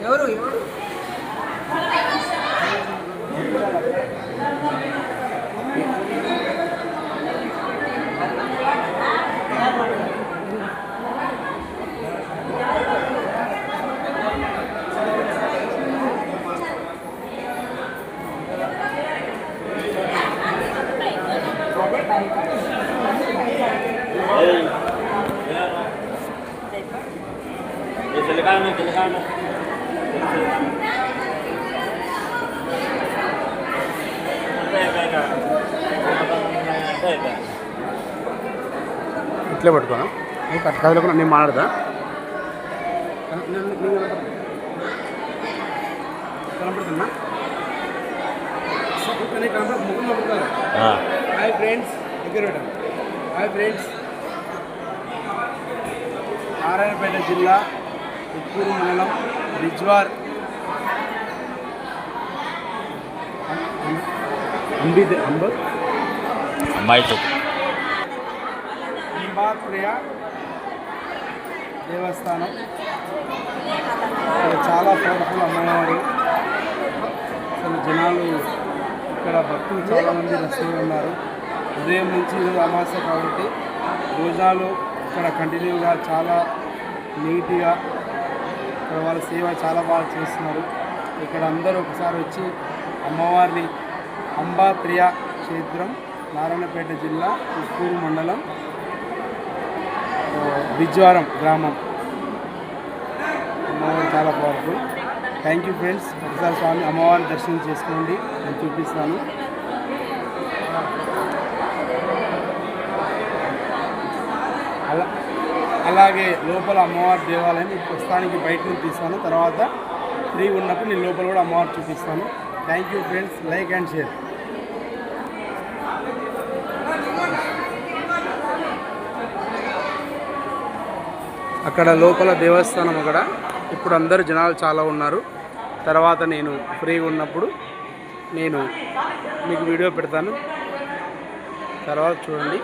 ఎవరు ఇట్లే పట్టుకోనా కథలో నేను మాట్లాడదా కనపడుతున్నా hi friends hi friends Narayanpet జిల్లా ఉప్పూరు మండలం బిజ్వార్ అంబాప్రియ దేవస్థానం. చాలా పవర్ఫుల్ అమ్మవారు. అసలు జనాలు ఇక్కడ భక్తులు చాలామంది రద్దీ ఉన్నారు. ఉదయం నుంచి ఈరోజు అమావాస్య కాబట్టి భోజనాలు ఇక్కడ కంటిన్యూగా చాలా నీట్గా ఇక్కడ వాళ్ళ సేవ చాలా బాగా చేస్తున్నారు. ఇక్కడ అందరూ ఒకసారి వచ్చి అమ్మవారిని అంబాప్రియ క్షేత్రం నారాయణపేట జిల్లా ఉప్పూరు మండలం బిజ్వారం గ్రామం. అమ్మవారు చాలా పవర్ఫుల్. Thank you friends. ఒకసారి స్వామి అమ్మవారిని దర్శనం చేసుకోండి, నేను చూపిస్తాను. అలాగే లోపల అమ్మవారి దేవాలయం ప్రస్తుతానికి బయట నుంచి తీస్తాను. తర్వాత ఫ్రీ ఉన్నప్పుడు నేను లోపల కూడా అమ్మవారు చూపిస్తాను. Thank you friends. Like and share. అక్కడ లోపల దేవస్థానం అక్కడ ఇప్పుడు అందరు జనాలు చాలా ఉన్నారు. తర్వాత నేను ఫ్రీగా ఉన్నప్పుడు నేను మీకు వీడియో పెడతాను. తర్వాత చూడండి.